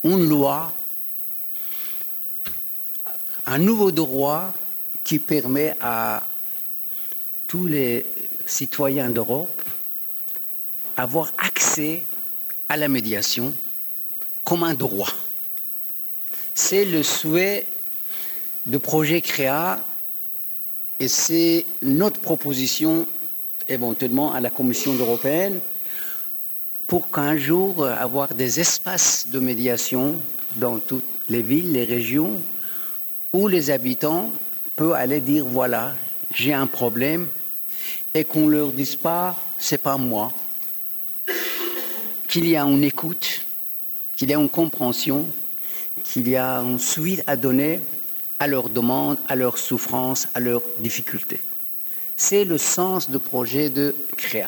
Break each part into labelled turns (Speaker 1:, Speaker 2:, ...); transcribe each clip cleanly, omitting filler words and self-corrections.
Speaker 1: une loi, un nouveau droit qui permet à tous les citoyens d'Europe d'avoir accès à la médiation comme un droit. C'est le souhait du projet CREA et c'est notre proposition éventuellement à la Commission européenne pour qu'un jour avoir des espaces de médiation dans toutes les villes, les régions, où les habitants peuvent aller dire voilà, j'ai un problème, et qu'on ne leur dise pas c'est pas moi, qu'il y a une écoute, qu'il y a une compréhension, qu'il y a une suite à donner à leurs demandes, à leurs souffrances, à leurs difficultés. C'est le sens du projet de CREA.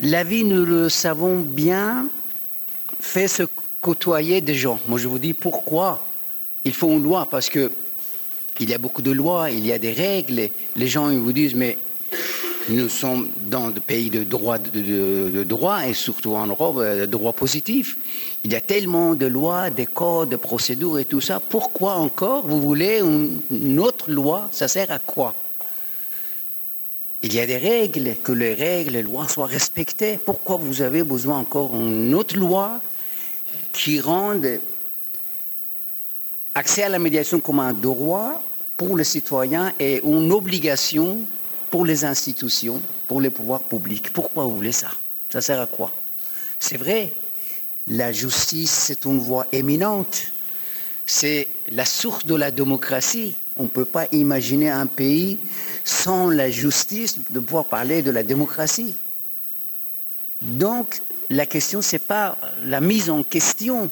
Speaker 1: La vie, nous le savons bien, fait se côtoyer des gens. Moi, je vous dis pourquoi il faut une loi, parce qu'il y a beaucoup de lois, il y a des règles. Les gens ils vous disent, mais nous sommes dans des pays de droit, et surtout en Europe, de droit positif. Il y a tellement de lois, des codes, des procédures et tout ça. Pourquoi encore vous voulez une autre loi? Ça sert à quoi? Il y a des règles, que les règles, les lois soient respectées. Pourquoi vous avez besoin encore d'une autre loi qui rende accès à la médiation comme un droit pour les citoyens et une obligation pour les institutions, pour les pouvoirs publics? Pourquoi vous voulez ça? Ça sert à quoi? C'est vrai, la justice, c'est une voie éminente. C'est la source de la démocratie. On ne peut pas imaginer un pays sans la justice de pouvoir parler de la démocratie. Donc, la question, ce n'est pas la mise en question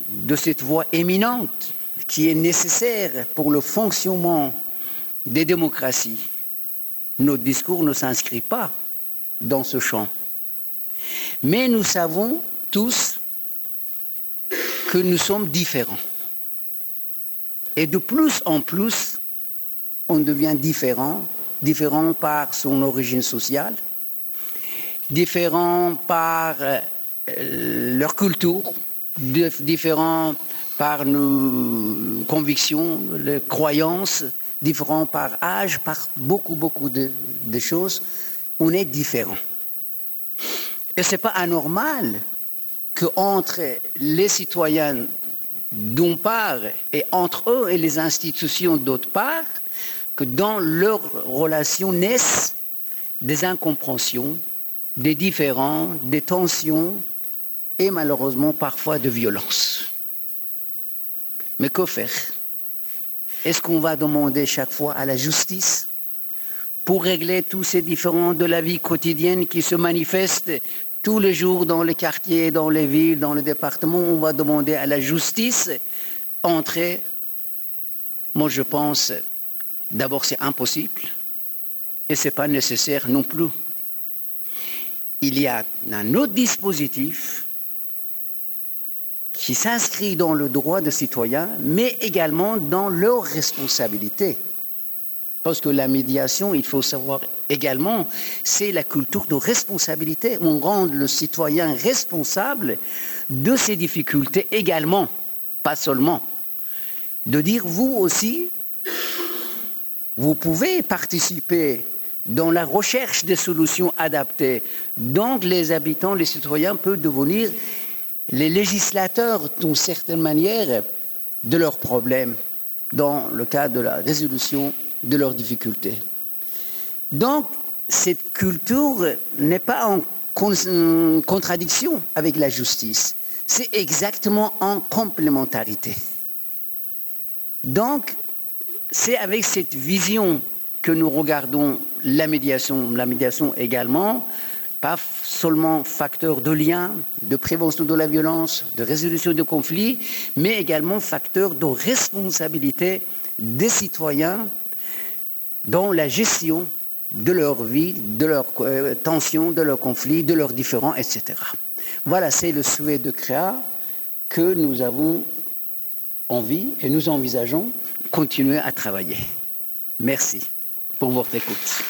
Speaker 1: de cette voie éminente qui est nécessaire pour le fonctionnement des démocraties. Notre discours ne s'inscrit pas dans ce champ. Mais nous savons tous que nous sommes différents. Et de plus en plus, on devient différent par son origine sociale, différent par leur culture, différent par nos convictions, les croyances, différent par âge, par beaucoup de choses. On est différent. Et ce n'est pas anormal qu'entre les citoyens d'une part et entre eux et les institutions d'autre part, que dans leurs relations naissent des incompréhensions, des différends, des tensions et malheureusement parfois de violences. Mais que faire? Est-ce qu'on va demander chaque fois à la justice pour régler tous ces différends de la vie quotidienne qui se manifestent tous les jours dans les quartiers, dans les villes, dans les départements? On va demander à la justice entrer. Moi, je pense, d'abord, c'est impossible et ce n'est pas nécessaire non plus. Il y a un autre dispositif qui s'inscrit dans le droit des citoyens, mais également dans leurs responsabilités. Parce que la médiation, il faut savoir également, c'est la culture de responsabilité. On rend le citoyen responsable de ses difficultés également, pas seulement. De dire, vous aussi, vous pouvez participer dans la recherche des solutions adaptées. Donc les habitants, les citoyens peuvent devenir les législateurs, d'une certaine manière, de leurs problèmes, dans le cadre de la résolution de leurs difficultés. Donc, cette culture n'est pas en contradiction avec la justice, c'est exactement en complémentarité. Donc, c'est avec cette vision que nous regardons la médiation également, pas seulement facteur de lien, de prévention de la violence, de résolution de conflits, mais également facteur de responsabilité des citoyens dans la gestion de leur vie, de leurs tensions, de leurs conflits, de leurs différends, etc. Voilà, c'est le souhait de CREA que nous avons envie et nous envisageons continuer à travailler. Merci pour votre écoute.